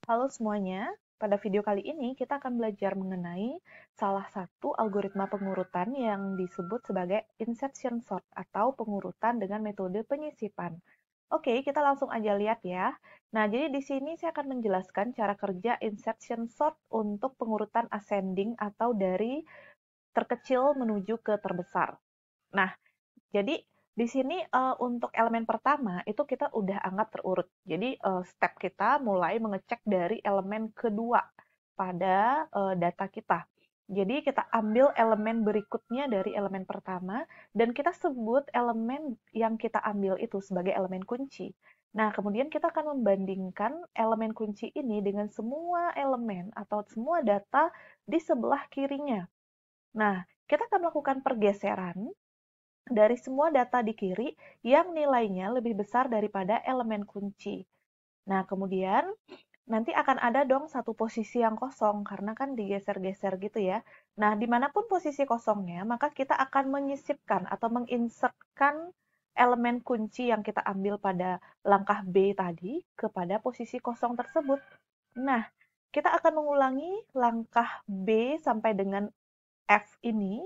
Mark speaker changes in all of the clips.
Speaker 1: Halo semuanya, pada video kali ini kita akan belajar mengenai salah satu algoritma pengurutan yang disebut sebagai insertion sort atau pengurutan dengan metode penyisipan. Oke, kita langsung aja lihat ya. Nah, jadi di sini saya akan menjelaskan cara kerja insertion sort untuk pengurutan ascending atau dari terkecil menuju ke terbesar. Nah, jadi di sini untuk elemen pertama itu kita udah anggap terurut. Jadi step kita mulai mengecek dari elemen kedua pada data kita. Jadi kita ambil elemen berikutnya dari elemen pertama dan kita sebut elemen yang kita ambil itu sebagai elemen kunci. Nah, kemudian kita akan membandingkan elemen kunci ini dengan semua elemen atau semua data di sebelah kirinya. Nah, kita akan melakukan pergeseran dari semua data di kiri yang nilainya lebih besar daripada elemen kunci. Nah, kemudian nanti akan ada dong satu posisi yang kosong, karena kan digeser-geser gitu ya. Nah, dimanapun posisi kosongnya, maka kita akan menyisipkan atau menginsertkan elemen kunci yang kita ambil pada langkah B tadi kepada posisi kosong tersebut. Nah, kita akan mengulangi langkah B sampai dengan F ini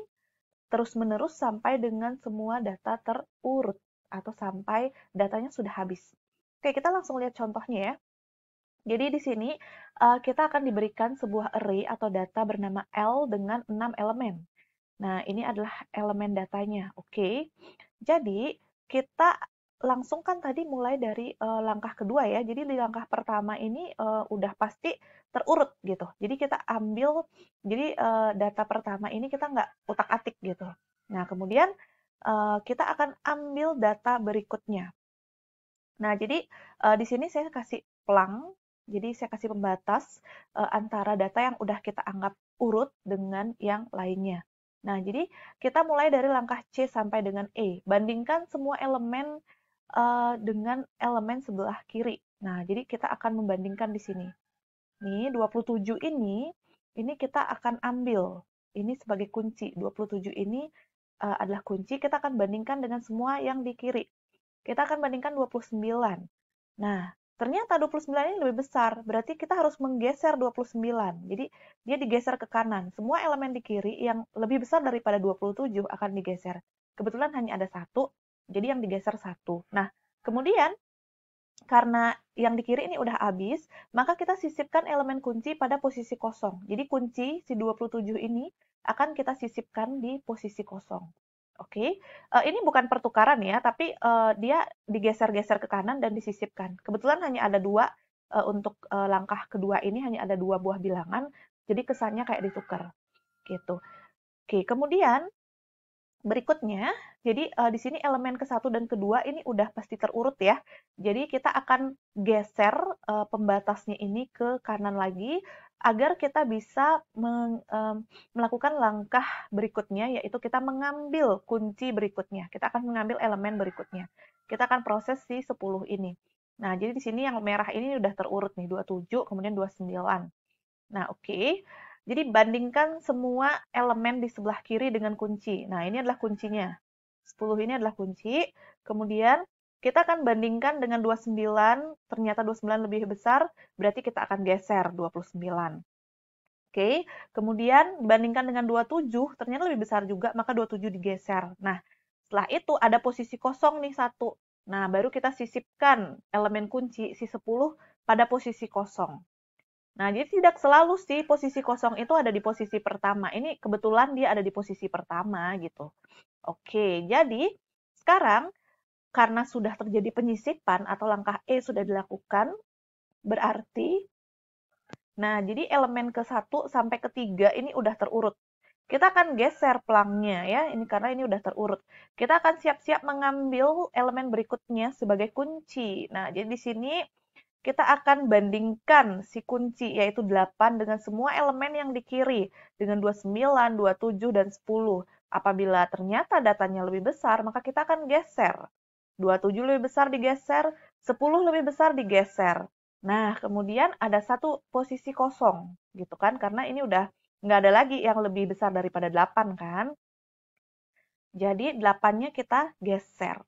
Speaker 1: terus-menerus sampai dengan semua data terurut atau sampai datanya sudah habis. Oke, kita langsung lihat contohnya ya. Jadi di sini kita akan diberikan sebuah array atau data bernama L dengan 6 elemen. Nah, ini adalah elemen datanya. Oke. Jadi, kita langsung kan tadi mulai dari langkah kedua ya. Jadi di langkah pertama ini udah pasti terurut gitu. Jadi kita ambil, jadi data pertama ini kita nggak utak-atik gitu. Nah, kemudian kita akan ambil data berikutnya. Nah, jadi di sini saya kasih pelang, jadi saya kasih pembatas antara data yang udah kita anggap urut dengan yang lainnya. Nah, jadi kita mulai dari langkah C sampai dengan E. Bandingkan semua elemen dengan elemen sebelah kiri. Nah, jadi kita akan membandingkan di sini. Nih, 27 ini kita akan ambil. Ini sebagai kunci. 27 ini adalah kunci, kita akan bandingkan dengan semua yang di kiri. Kita akan bandingkan 29. Nah, ternyata 29 ini lebih besar, berarti kita harus menggeser 29. Jadi, dia digeser ke kanan. Semua elemen di kiri yang lebih besar daripada 27 akan digeser. Kebetulan hanya ada satu, jadi yang digeser satu. Nah, kemudian, karena yang di kiri ini udah habis, maka kita sisipkan elemen kunci pada posisi kosong. Jadi kunci si 27 ini akan kita sisipkan di posisi kosong. Oke, ini bukan pertukaran ya, tapi dia digeser-geser ke kanan dan disisipkan. Kebetulan hanya ada dua, untuk langkah kedua ini hanya ada dua buah bilangan, jadi kesannya kayak ditukar, gitu. Oke, kemudian berikutnya, jadi di sini elemen ke-1 dan kedua ini udah pasti terurut ya. Jadi kita akan geser pembatasnya ini ke kanan lagi agar kita bisa melakukan langkah berikutnya, yaitu kita mengambil kunci berikutnya. Kita akan mengambil elemen berikutnya. Kita akan proses si 10 ini. Nah, jadi di sini yang merah ini udah terurut nih, 27, kemudian 29. Nah, oke. Jadi bandingkan semua elemen di sebelah kiri dengan kunci. Nah, ini adalah kuncinya. 10 ini adalah kunci. Kemudian kita akan bandingkan dengan 29, ternyata 29 lebih besar, berarti kita akan geser 29. Oke, kemudian bandingkan dengan 27, ternyata lebih besar juga, maka 27 digeser. Nah, setelah itu ada posisi kosong nih satu. Nah, baru kita sisipkan elemen kunci si 10 pada posisi kosong. Nah, jadi tidak selalu sih posisi kosong itu ada di posisi pertama. Ini kebetulan dia ada di posisi pertama gitu. Oke, jadi sekarang karena sudah terjadi penyisipan atau langkah E sudah dilakukan, berarti, nah jadi elemen ke-1 sampai ke-3 ini udah terurut. Kita akan geser pelangnya ya, ini karena ini udah terurut. Kita akan siap-siap mengambil elemen berikutnya sebagai kunci. Nah, jadi di sini kita akan bandingkan si kunci yaitu 8 dengan semua elemen yang di kiri dengan 29, 27, dan 10. Apabila ternyata datanya lebih besar, maka kita akan geser. 27 lebih besar digeser, 10 lebih besar digeser. Nah, kemudian ada satu posisi kosong gitu kan, karena ini udah nggak ada lagi yang lebih besar daripada 8 kan. Jadi 8-nya kita geser.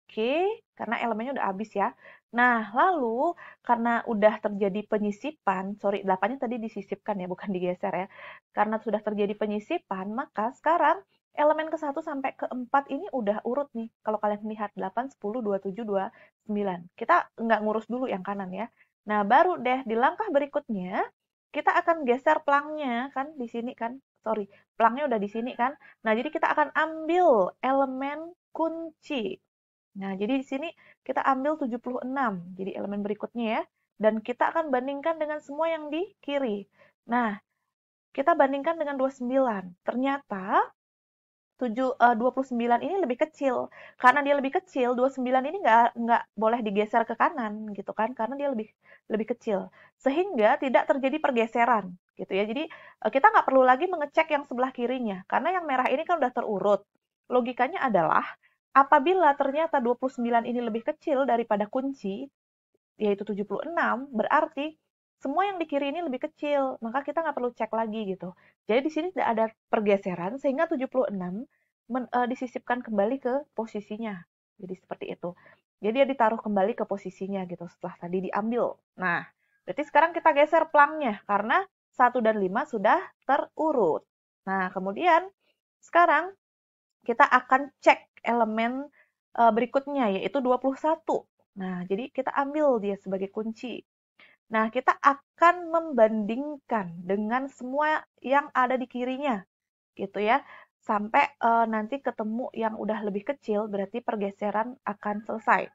Speaker 1: Oke, karena elemennya udah habis ya. Nah, lalu karena udah terjadi penyisipan, sorry, 8-nya tadi disisipkan ya, bukan digeser ya. Karena sudah terjadi penyisipan, maka sekarang elemen ke-1 sampai ke-4 ini udah urut nih. Kalau kalian lihat 8, 10, 27, 29. Kita nggak ngurus dulu yang kanan ya. Nah, baru deh di langkah berikutnya, kita akan geser pelangnya kan di sini kan. Sorry, pelangnya udah di sini kan. Nah, jadi kita akan ambil elemen kunci. Nah, jadi di sini kita ambil 76, jadi elemen berikutnya ya. Dan kita akan bandingkan dengan semua yang di kiri. Nah, kita bandingkan dengan 29. Ternyata 29 ini lebih kecil. Karena dia lebih kecil, 29 ini nggak boleh digeser ke kanan gitu kan, karena dia lebih kecil. Sehingga tidak terjadi pergeseran gitu ya. Jadi kita nggak perlu lagi mengecek yang sebelah kirinya, karena yang merah ini kan udah terurut. Logikanya adalah apabila ternyata 29 ini lebih kecil daripada kunci, yaitu 76, berarti semua yang di kiri ini lebih kecil, maka kita nggak perlu cek lagi gitu. Jadi di sini tidak ada pergeseran, sehingga 76 disisipkan kembali ke posisinya. Jadi seperti itu. Jadi dia ditaruh kembali ke posisinya gitu setelah tadi diambil. Nah, berarti sekarang kita geser pelangnya, karena 1 dan 5 sudah terurut. Nah, kemudian sekarang kita akan cek elemen berikutnya, yaitu 21. Nah, jadi kita ambil dia sebagai kunci. Nah, kita akan membandingkan dengan semua yang ada di kirinya, gitu ya. Sampai nanti ketemu yang udah lebih kecil, berarti pergeseran akan selesai.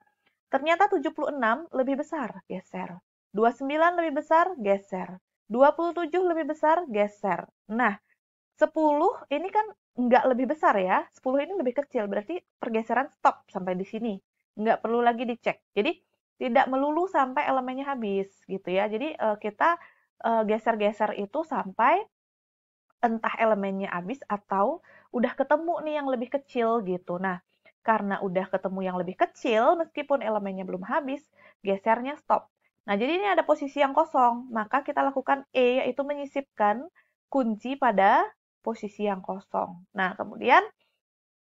Speaker 1: Ternyata 76 lebih besar, geser. 29 lebih besar, geser. 27 lebih besar, geser. Nah, 10 ini kan nggak lebih besar ya, 10 ini lebih kecil, berarti pergeseran stop sampai di sini. Nggak perlu lagi dicek. Jadi tidak melulu sampai elemennya habis gitu ya. Jadi kita geser-geser itu sampai entah elemennya habis atau udah ketemu nih yang lebih kecil gitu. Nah, karena udah ketemu yang lebih kecil, meskipun elemennya belum habis, gesernya stop. Nah, jadi ini ada posisi yang kosong, maka kita lakukan E, yaitu menyisipkan kunci pada posisi yang kosong. Nah, kemudian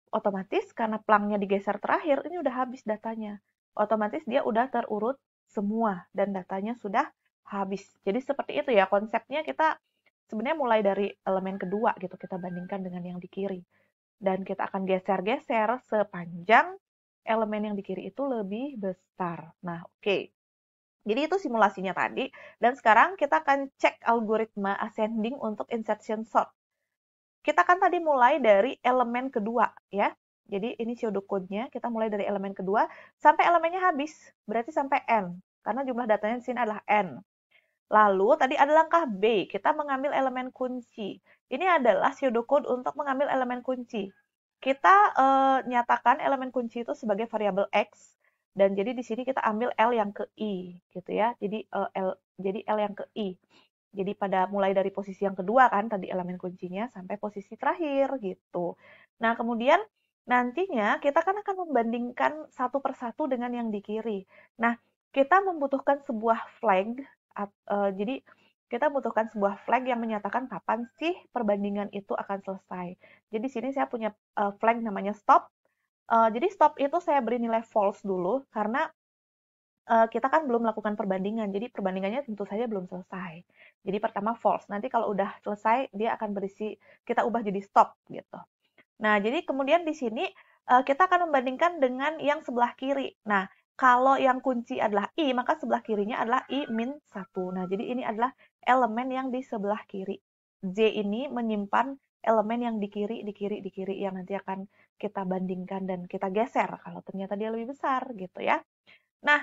Speaker 1: otomatis karena pelangnya digeser terakhir, ini udah habis datanya. Otomatis dia udah terurut semua dan datanya sudah habis. Jadi seperti itu ya konsepnya, kita sebenarnya mulai dari elemen kedua gitu, kita bandingkan dengan yang di kiri. Dan kita akan geser-geser sepanjang elemen yang di kiri itu lebih besar. Nah, oke. Jadi itu simulasinya tadi. Dan sekarang kita akan cek algoritma ascending untuk insertion sort. Kita kan tadi mulai dari elemen kedua ya. Jadi ini pseudocode-nya, kita mulai dari elemen kedua sampai elemennya habis. Berarti sampai N. Karena jumlah datanya di sini adalah N. Lalu tadi ada langkah B, kita mengambil elemen kunci. Ini adalah pseudocode untuk mengambil elemen kunci. Kita nyatakan elemen kunci itu sebagai variabel X, dan jadi di sini kita ambil L yang ke I, gitu ya. Jadi L yang ke I. Jadi pada mulai dari posisi yang kedua kan tadi elemen kuncinya sampai posisi terakhir gitu. Nah, kemudian nantinya kita kan akan membandingkan satu persatu dengan yang di kiri. Nah, kita membutuhkan sebuah flag. Jadi kita membutuhkan sebuah flag yang menyatakan kapan sih perbandingan itu akan selesai. Jadi sini saya punya flag namanya stop. Jadi stop itu saya beri nilai false dulu karena kita kan belum melakukan perbandingan, jadi perbandingannya tentu saja belum selesai. Jadi pertama false, nanti kalau udah selesai dia akan berisi, kita ubah jadi stop gitu. Nah, jadi kemudian di sini kita akan membandingkan dengan yang sebelah kiri. Nah, kalau yang kunci adalah I, maka sebelah kirinya adalah I-1. Nah, jadi ini adalah elemen yang di sebelah kiri. J ini menyimpan elemen yang di kiri, di kiri, di kiri, yang nanti akan kita bandingkan dan kita geser kalau ternyata dia lebih besar gitu ya. Nah,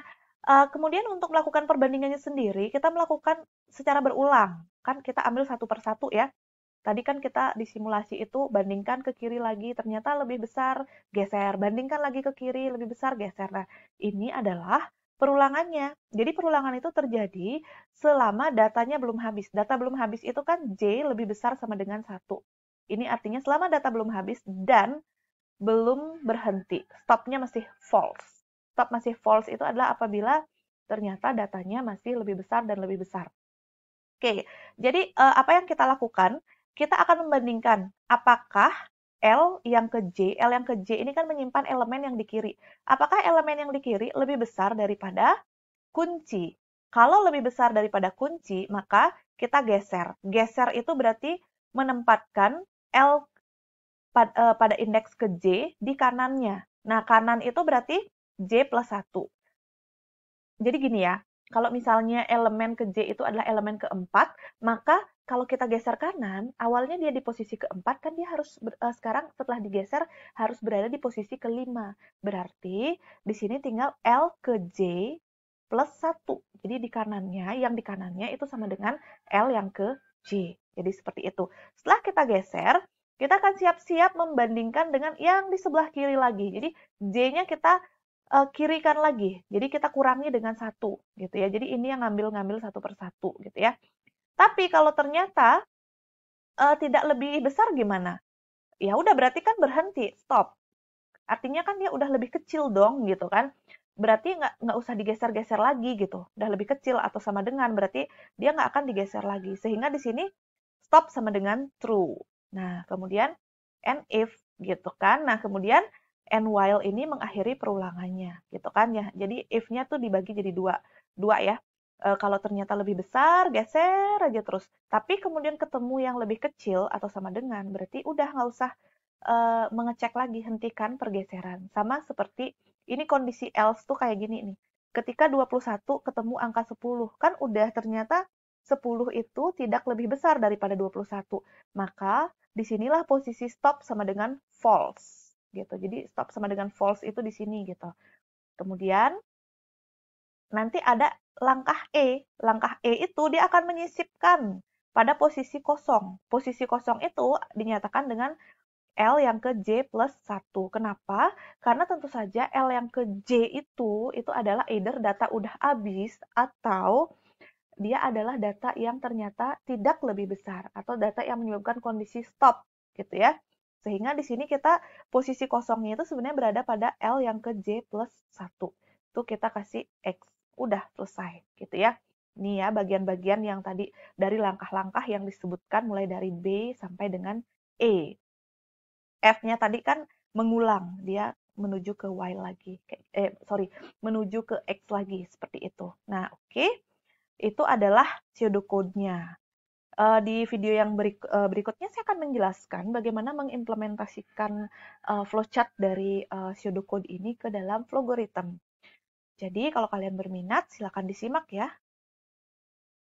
Speaker 1: kemudian untuk melakukan perbandingannya sendiri, kita melakukan secara berulang. Kan kita ambil satu persatu ya. Tadi kan kita di simulasi itu bandingkan ke kiri lagi, ternyata lebih besar, geser. Bandingkan lagi ke kiri, lebih besar, geser. Nah, ini adalah perulangannya. Jadi perulangan itu terjadi selama datanya belum habis. Data belum habis itu kan J lebih besar sama dengan 1. Ini artinya selama data belum habis dan belum berhenti. Stopnya masih false. Stop masih false itu adalah apabila ternyata datanya masih lebih besar dan lebih besar. Oke, jadi apa yang kita lakukan? Kita akan membandingkan apakah L yang ke J. L yang ke J ini kan menyimpan elemen yang di kiri. Apakah elemen yang di kiri lebih besar daripada kunci? Kalau lebih besar daripada kunci, maka kita geser. Geser itu berarti menempatkan L pada indeks ke J di kanannya. Nah, kanan itu berarti J plus 1. Jadi gini ya, kalau misalnya elemen ke J itu adalah elemen keempat, maka kalau kita geser kanan, awalnya dia di posisi keempat, kan dia harus sekarang setelah digeser harus berada di posisi kelima. Berarti di sini tinggal L ke J plus 1. Jadi yang di kanannya itu sama dengan L yang ke J. Jadi seperti itu. Setelah kita geser, kita akan siap-siap membandingkan dengan yang di sebelah kiri lagi. Jadi J-nya kita kirikan lagi. Jadi kita kurangi dengan 1 gitu ya. Jadi ini yang ngambil satu per satu gitu ya. Tapi kalau ternyata tidak lebih besar gimana? Ya udah berarti kan berhenti, stop. Artinya kan dia udah lebih kecil dong gitu kan. Berarti nggak usah digeser-geser lagi gitu. Udah lebih kecil atau sama dengan, berarti dia nggak akan digeser lagi. Sehingga di sini stop sama dengan true. Nah, kemudian and if gitu kan. Nah, kemudian and while ini mengakhiri perulangannya gitu kan ya. Jadi if-nya tuh dibagi jadi dua ya. Kalau ternyata lebih besar, geser aja terus. Tapi kemudian ketemu yang lebih kecil atau sama dengan, berarti udah nggak usah mengecek lagi, hentikan pergeseran. Sama seperti ini kondisi else tuh kayak gini nih. Ketika 21 ketemu angka 10, kan udah ternyata 10 itu tidak lebih besar daripada 21. Maka disinilah posisi stop sama dengan false gitu. Jadi stop sama dengan false itu di sini gitu. Kemudian nanti ada langkah E. Langkah E itu dia akan menyisipkan pada posisi kosong. Posisi kosong itu dinyatakan dengan L yang ke J plus 1. Kenapa? Karena tentu saja L yang ke J itu adalah either data udah habis atau dia adalah data yang ternyata tidak lebih besar atau data yang menyebabkan kondisi stop gitu ya. Sehingga di sini kita posisi kosongnya itu sebenarnya berada pada L yang ke J plus 1. Itu kita kasih X. Udah selesai gitu ya. Ini ya bagian-bagian yang tadi dari langkah-langkah yang disebutkan mulai dari B sampai dengan E. F-nya tadi kan mengulang, dia menuju ke Y lagi. Menuju ke X lagi, seperti itu. Nah, oke. Itu adalah pseudocode-nya. Di video yang berikutnya saya akan menjelaskan bagaimana mengimplementasikan flowchart dari pseudocode ini ke dalam Flowgorithm. Jadi, kalau kalian berminat, silakan disimak ya.